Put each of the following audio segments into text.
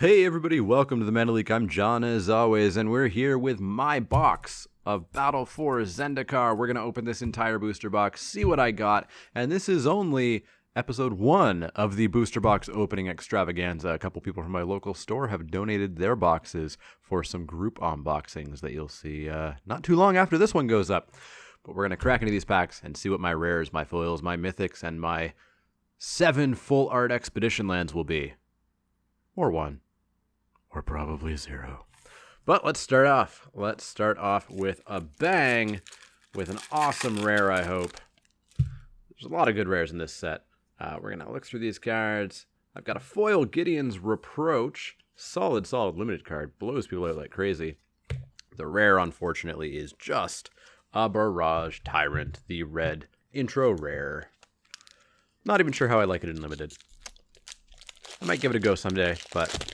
Hey everybody, welcome to the Mana Leak. I'm John as always, and we're here with my box of Battle for Zendikar. We're going to open this entire booster box, see what I got, and this is only episode 1 of the booster box opening extravaganza. A couple people from my local store have donated their boxes for some group unboxings that you'll see not too long after this one goes up. But we're going to crack into these packs and see what my rares, my foils, my mythics, and my 7 full art expedition lands will be. Or 1. Or probably 0. But let's start off. Let's start off with a bang with an awesome rare, I hope. There's a lot of good rares in this set. We're going to look through these cards. I've got a foil Gideon's Reproach. Solid limited card. Blows people out like crazy. The rare, unfortunately, is just a Barrage Tyrant, the red intro rare. Not even sure how I like it in limited. I might give it a go someday, but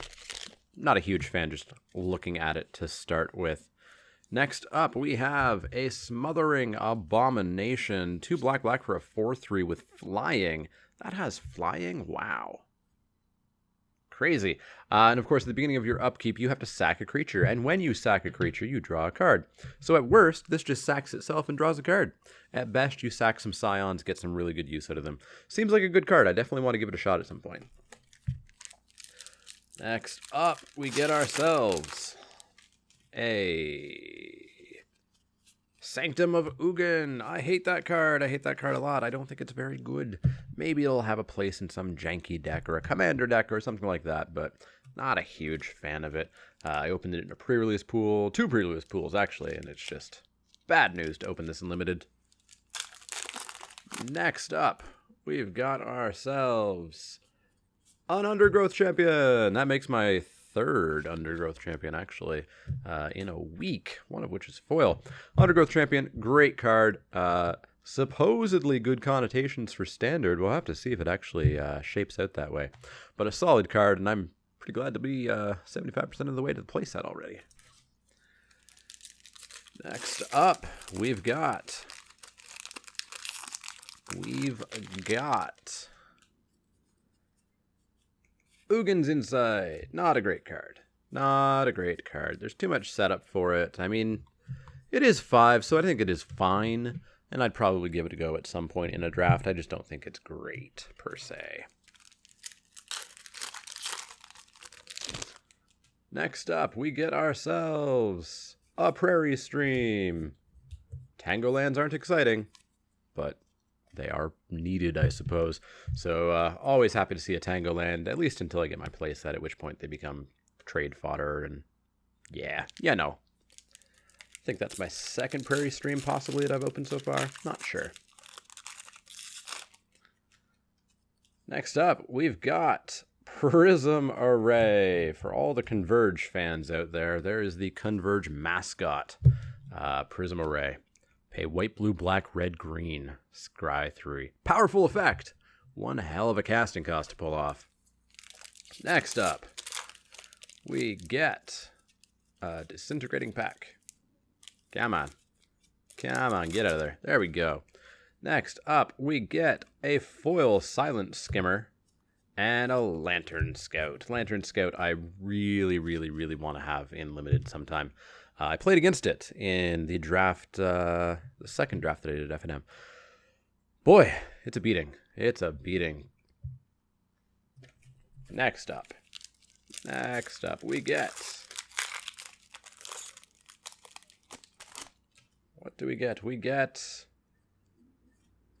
not a huge fan just looking at it to start with. Next up, we have a Smothering Abomination. 2 black for a 4/3 with flying. That has flying? Wow. Crazy. And of course, at the beginning of your upkeep, you have to sack a creature. And when you sack a creature, you draw a card. So at worst, this just sacks itself and draws a card. At best, you sack some Scions, get some really good use out of them. Seems like a good card. I definitely want to give it a shot at some point. Next up, we get ourselves a Sanctum of Ugin. I hate that card. I hate that card a lot. I don't think it's very good. Maybe it'll have a place in some janky deck or a commander deck or something like that, but not a huge fan of it. I opened it in a pre-release pool, 2 pre-release pools actually, and it's just bad news to open this in limited. Next up, we've got ourselves an Undergrowth Champion. That makes my 3rd Undergrowth Champion, actually, in a week, one of which is foil. Undergrowth Champion, great card. Supposedly good connotations for Standard. We'll have to see if it actually shapes out that way. But a solid card, and I'm pretty glad to be 75% of the way to the playset already. Next up, we've got Ugin's Insight. Not a great card. Not a great card. There's too much setup for it. I mean, it is 5, so I think it is fine. And I'd probably give it a go at some point in a draft. I just don't think it's great, per se. Next up, we get ourselves a Prairie Stream. Tango lands aren't exciting, but they are needed, I suppose. So always happy to see a Tango land, at least until I get my playset, at which point they become trade fodder. And yeah, no. I think that's my 2nd Prairie Stream possibly that I've opened so far. Not sure. Next up, we've got Prism Array. For all the Converge fans out there, there is the Converge mascot, Prism Array. Pay white, blue, black, red, green. Scry 3. Powerful effect. One hell of a casting cost to pull off. Next up, we get a Disintegrating Pack. Come on. Come on, get out of there. There we go. Next up, we get a foil Silent Skimmer and a Lantern Scout. Lantern Scout I really want to have in limited sometime. I played against it in the draft, the 2nd draft that I did at FNM. Boy, it's a beating. It's a beating. Next up, we get... What do we get? We get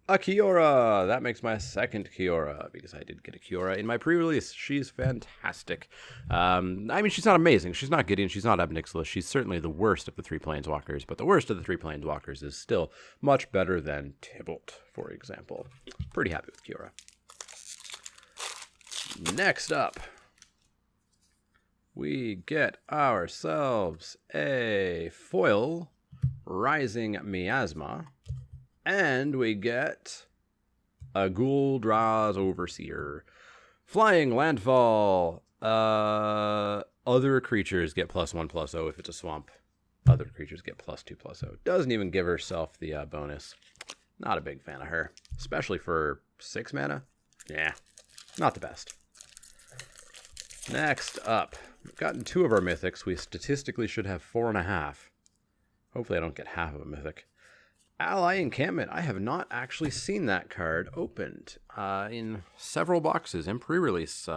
a Kiora. That makes my 2nd Kiora, because I did get a Kiora in my pre-release. She's fantastic. I mean, she's not amazing. She's not Gideon. She's not Obnixilis. She's certainly the worst of the 3 Planeswalkers, but the worst of the 3 Planeswalkers is still much better than Tybalt, for example. Pretty happy with Kiora. Next up, we get ourselves a foil Rising Miasma. And we get a Ghouldra's Overseer. Flying Landfall. Other creatures get +1/+0 if it's a swamp. Other creatures get +2/+0. Doesn't even give herself the bonus. Not a big fan of her. Especially for 6 mana. Yeah, not the best. Next up, we've gotten 2 of our mythics. We statistically should have 4.5. Hopefully I don't get half of a mythic. Ally Encampment. I have not actually seen that card opened in several boxes in pre-release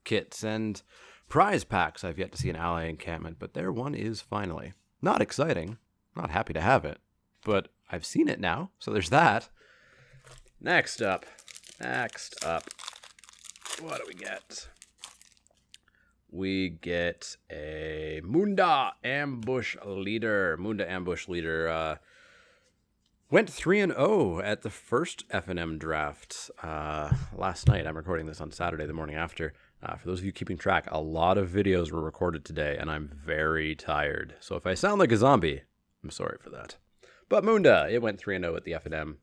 kits and prize packs. I've yet to see an Ally Encampment, but there one is finally. Not exciting. Not happy to have it, but I've seen it now, so there's that. Next up. What do we get? We get a Munda Ambush Leader. Went 3-0 at the first F&M draft last night. I'm recording this on Saturday, the morning after. For those of you keeping track, a lot of videos were recorded today, and I'm very tired. So if I sound like a zombie, I'm sorry for that. But Munda, it went 3-0 at the F&M.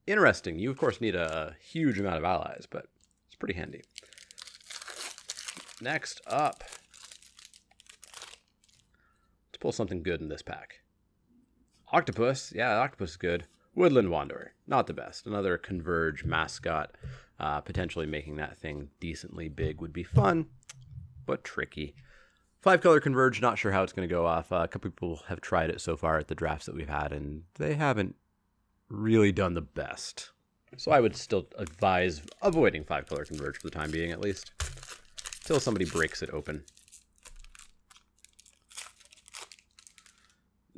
Interesting. You, of course, need a huge amount of allies, but it's pretty handy. Next up, let's pull something good in this pack. Octopus. Yeah, Octopus is good. Woodland Wanderer. Not the best. Another Converge mascot. Potentially making that thing decently big would be fun, but tricky. 5-color Converge. Not sure how it's going to go off. A couple people have tried it so far at the drafts that we've had, and they haven't really done the best. So I would still advise avoiding 5-color Converge for the time being, at least. Until somebody breaks it open.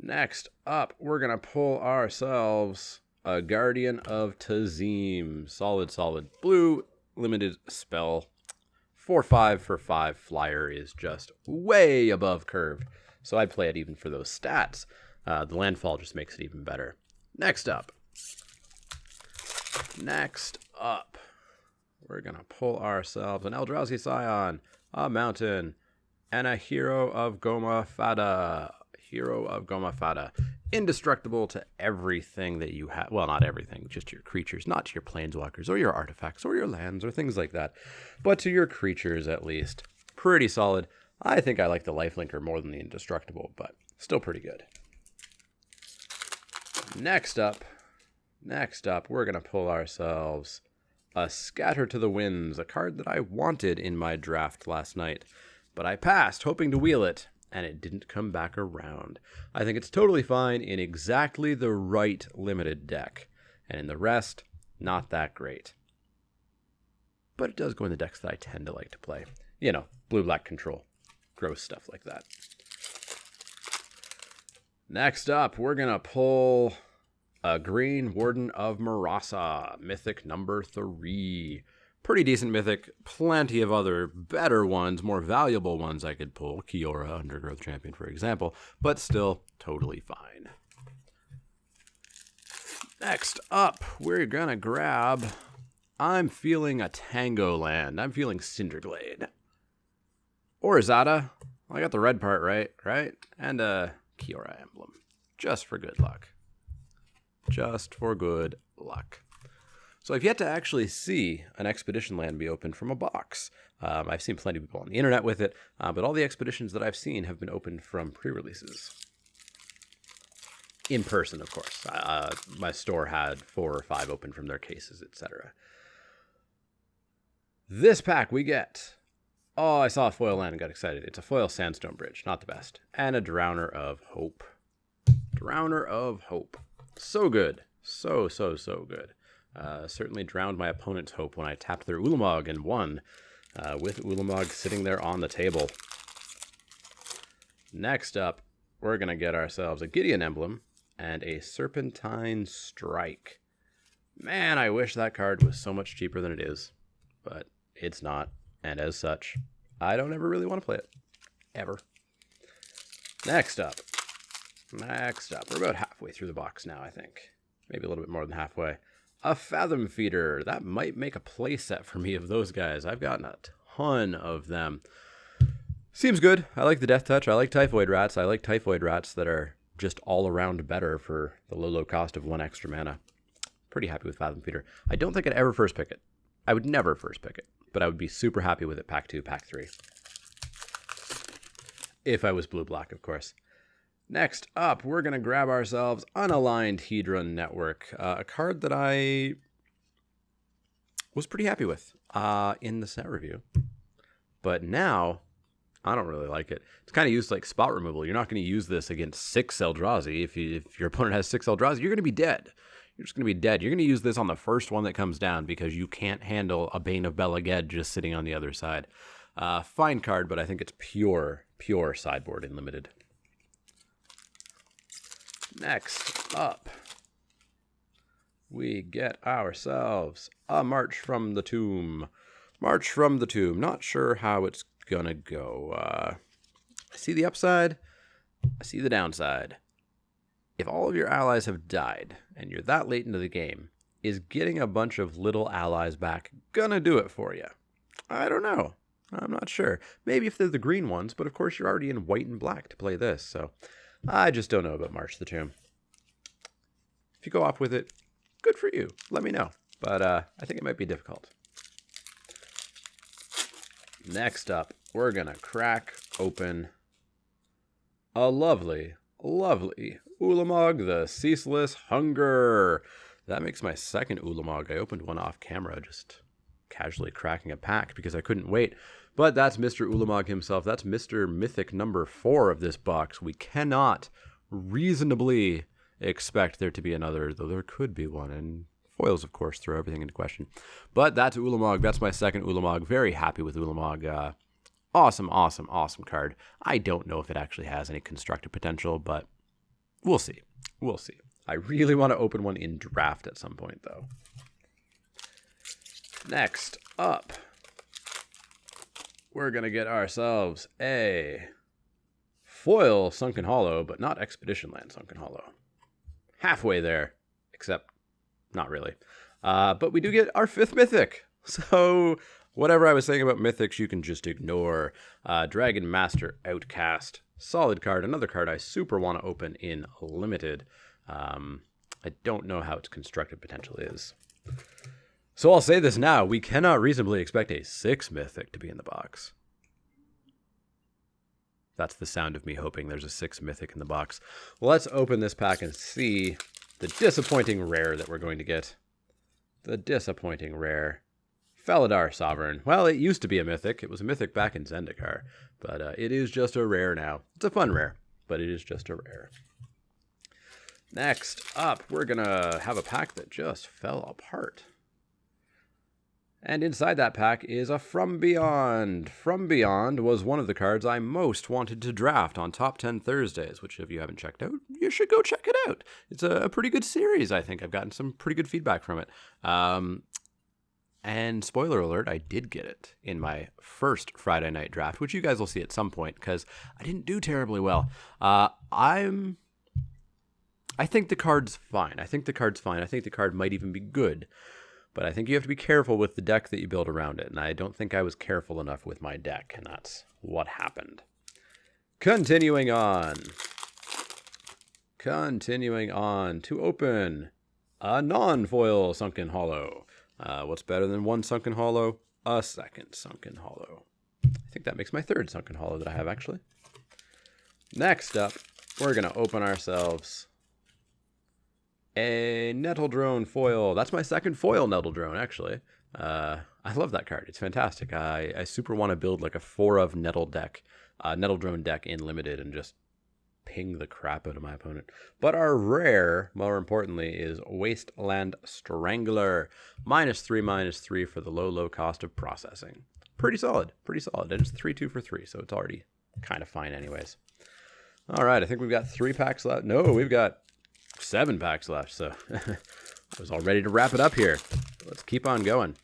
Next up, we're going to pull ourselves a Guardian of Tazim. Solid blue, limited spell. 4/5 for 5 flyer is just way above curve. So I'd play it even for those stats. The landfall just makes it even better. Next up, we're going to pull ourselves an Eldrazi Scion, a Mountain, and a Hero of Goma Fada. Indestructible to everything that you have. Well, not everything, just your creatures, not to your planeswalkers or your artifacts or your lands or things like that, but to your creatures at least. Pretty solid. I think I like the lifelinker more than the indestructible, but still pretty good. Next up, we're going to pull ourselves a Scatter to the Winds, a card that I wanted in my draft last night, but I passed, hoping to wheel it, and it didn't come back around. I think it's totally fine in exactly the right limited deck, and in the rest, not that great. But it does go in the decks that I tend to like to play. You know, blue-black control, gross stuff like that. Next up, we're going to pull a Green Warden of Marasa, Mythic number 3. Pretty decent Mythic. Plenty of other better ones, more valuable ones I could pull. Kiora, Undergrowth Champion, for example. But still, totally fine. Next up, we're going to grab... I'm feeling a Tango Land. I'm feeling Cinderglade. Or Zada. I got the red part right? And a Kiora emblem. Just for good luck. So I've yet to actually see an Expedition land be opened from a box. I've seen plenty of people on the internet with it, but all the Expeditions that I've seen have been opened from pre-releases. In person, of course. My store had 4 or 5 open from their cases, etc. This pack we get... Oh, I saw a foil land and got excited. It's a foil Sandstone Bridge, not the best. And a Drowner of Hope. So good. So good. Certainly drowned my opponent's hope when I tapped their Ulamog and won, with Ulamog sitting there on the table. Next up, we're going to get ourselves a Gideon emblem and a Serpentine Strike. Man, I wish that card was so much cheaper than it is, but it's not, and as such, I don't ever really want to play it. Ever. Next up, we're about halfway through the box now, I think. Maybe a little bit more than halfway. A Fathom Feeder. That might make a play set for me of those guys. I've gotten a ton of them. Seems good. I like the Death Touch. I like Typhoid Rats. I like Typhoid Rats that are just all around better for the low cost of 1 extra mana. Pretty happy with Fathom Feeder. I don't think I'd ever first pick it. I would never first pick it, but I would be super happy with it pack 2, pack 3. If I was blue-black, of course. Next up, we're going to grab ourselves Unaligned Hedron Network, a card that I was pretty happy with in the set review. But now, I don't really like it. It's kind of used like spot removal. You're not going to use this against 6 Eldrazi. If your opponent has 6 Eldrazi, you're going to be dead. You're just going to be dead. You're going to use this on the first one that comes down because you can't handle a Bane of Belaged just sitting on the other side. Fine card, but I think it's pure sideboard in limited. Next up, we get ourselves a March from the Tomb. March from the Tomb. Not sure how it's gonna go. I see the upside. I see the downside. If all of your allies have died and you're that late into the game, is getting a bunch of little allies back gonna do it for you? I don't know. I'm not sure. Maybe if they're the green ones, but of course you're already in white and black to play this, so I just don't know about March the Tomb. If you go off with it, good for you. Let me know. But I think it might be difficult. Next up, we're going to crack open a lovely Ulamog, the Ceaseless Hunger. That makes my second Ulamog. I opened one off camera, just casually cracking a pack because I couldn't wait. But that's Mr. Ulamog himself. That's Mr. Mythic number 4 of this box. We cannot reasonably expect there to be another, though there could be one. And foils, of course, throw everything into question. But that's Ulamog. That's my second Ulamog. Very happy with Ulamog. Awesome card. I don't know if it actually has any constructive potential, but we'll see. We'll see. I really want to open one in draft at some point, though. Next up, we're going to get ourselves a foil Sunken Hollow, but not Expedition Land Sunken Hollow. Halfway there, except not really. But we do get our 5th Mythic. So whatever I was saying about Mythics, you can just ignore. Dragon Master Outcast. Solid card. Another card I super want to open in limited. I don't know how its constructive potential is. So I'll say this now. We cannot reasonably expect a 6 Mythic to be in the box. That's the sound of me hoping there's a 6 Mythic in the box. Well, let's open this pack and see the disappointing rare that we're going to get. The disappointing rare. Felidar Sovereign. Well, it used to be a Mythic. It was a Mythic back in Zendikar. But it is just a rare now. It's a fun rare, but it is just a rare. Next up, we're going to have a pack that just fell apart. And inside that pack is a From Beyond. From Beyond was one of the cards I most wanted to draft on Top 10 Thursdays, which if you haven't checked out, you should go check it out. It's a pretty good series, I think. I've gotten some pretty good feedback from it. And spoiler alert, I did get it in my first Friday night draft, which you guys will see at some point because I didn't do terribly well. I think the card's fine. I think the card might even be good. But I think you have to be careful with the deck that you build around it. And I don't think I was careful enough with my deck. And that's what happened. Continuing on to open a non-foil Sunken Hollow. What's better than one Sunken Hollow? A second Sunken Hollow. I think that makes my 3rd Sunken Hollow that I have, actually. Next up, we're going to open ourselves a Nettle Drone foil. That's my 2nd foil Nettle Drone, actually. I love that card. It's fantastic. I super want to build like a 4 of Nettle Drone deck in limited and just ping the crap out of my opponent. But our rare, more importantly, is Wasteland Strangler. -3/-3 for the low cost of processing. Pretty solid. And it's 3/2 for 3, so it's already kind of fine anyways. All right, I think we've got 3 packs left. No, we've got 7 packs left, so I was all ready to wrap it up here. Let's keep on going.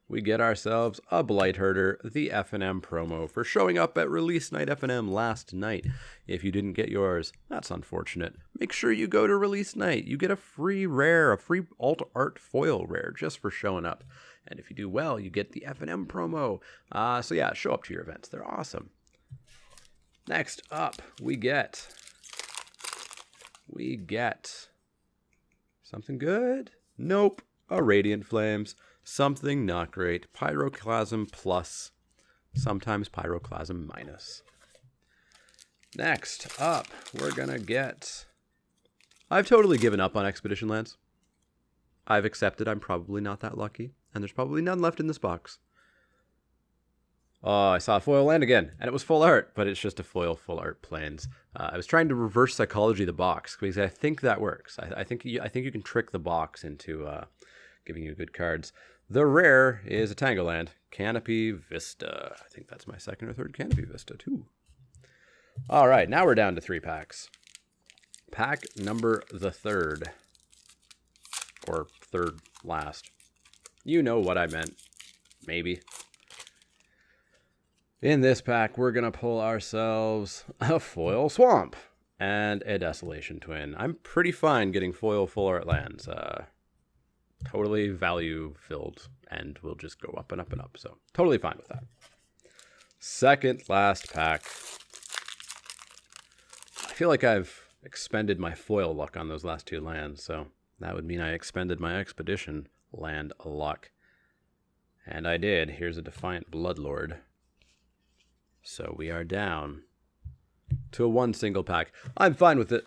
We get ourselves a Blight Herder, the F&M promo for showing up at Release Night F&M last night. If you didn't get yours, that's unfortunate. Make sure you go to Release Night. You get a free rare, a free alt art foil rare just for showing up. And if you do well, you get the F&M promo. So yeah, show up to your events. They're awesome. Next up, we get something good? Nope. A Radiant Flames. Something not great. Pyroclasm plus. Sometimes Pyroclasm minus. Next up, we're gonna get... I've totally given up on Expedition Lands. I've accepted I'm probably not that lucky, and there's probably none left in this box. Oh, I saw a foil land again, and it was full art, but it's just a foil full art planes. I was trying to reverse psychology the box because I think that works. I think you can trick the box into giving you good cards. The rare is a Tango land, Canopy Vista. I think that's my second or third Canopy Vista too. All right, now we're down to 3 packs. Pack number the 3rd, or 3rd last. You know what I meant, maybe. In this pack, we're going to pull ourselves a foil swamp and a Desolation Twin. I'm pretty fine getting foil full art lands. Totally value filled, and we'll just go up and up and up. So totally fine with that. Second last pack. I feel like I've expended my foil luck on those last 2 lands, so that would mean I expended my expedition land luck. And I did. Here's a Defiant Bloodlord. So we are down to a 1 single pack. I'm fine with it.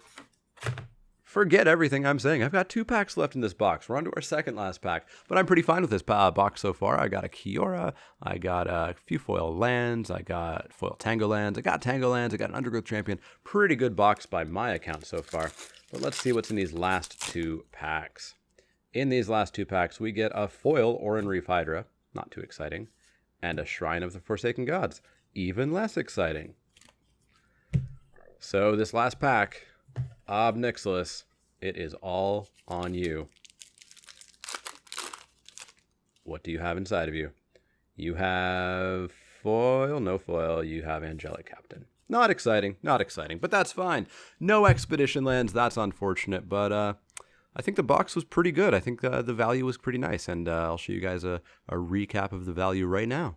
Forget everything I'm saying. I've got 2 packs left in this box. We're on to our second last pack, but I'm pretty fine with this box so far. I got a Kiora. I got a few foil lands. I got foil Tango lands. I got Tango lands. I got an Undergrowth Champion. Pretty good box by my account so far. But let's see what's in these last 2 packs. In these last 2 packs, we get a foil Oran Reef Hydra. Not too exciting. And a Shrine of the Forsaken Gods. Even less exciting. So this last pack, Ob Nixilis, it is all on you. What do you have inside of you? You have foil, no foil. You have Angelic Captain. Not exciting, not exciting, but that's fine. No expedition lands, that's unfortunate, but I think the box was pretty good. I think the value was pretty nice, and I'll show you guys a recap of the value right now.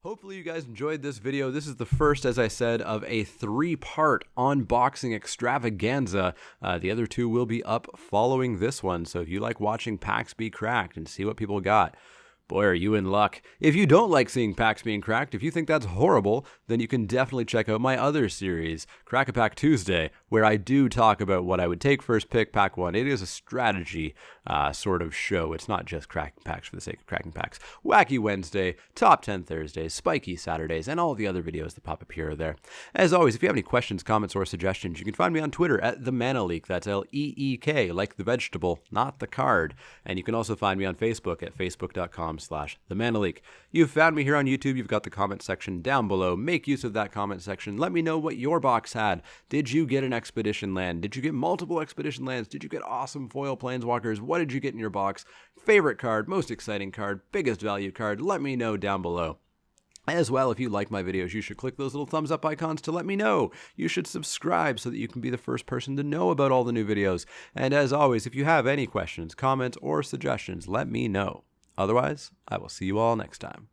Hopefully you guys enjoyed this video. This is the first, as I said, of a 3-part unboxing extravaganza. The other 2 will be up following this one. So if you like watching packs be cracked and see what people got, boy, are you in luck. If you don't like seeing packs being cracked, if you think that's horrible, then you can definitely check out my other series, Crack a Pack Tuesday, where I do talk about what I would take first pick, pack 1. It is a strategy sort of show. It's not just cracking packs for the sake of cracking packs. Wacky Wednesday, Top 10 Thursdays, Spiky Saturdays, and all the other videos that pop up here or there. As always, if you have any questions, comments, or suggestions, you can find me on Twitter at the Mana Leak. That's L-E-E-K, like the vegetable, not the card. And you can also find me on Facebook at facebook.com/themanaleak. You've found me here on YouTube. You've got the comment section down below. Make use of that comment section. Let me know what your box had. Did you get an expedition land? Did you get multiple expedition lands? Did you get awesome foil planeswalkers? What did you get in your box? Favorite card, most exciting card, biggest value card? Let me know down below. As well, if you like my videos, you should click those little thumbs up icons to let me know. You should subscribe so that you can be the first person to know about all the new videos. And as always, if you have any questions, comments, or suggestions, let me know. Otherwise, I will see you all next time.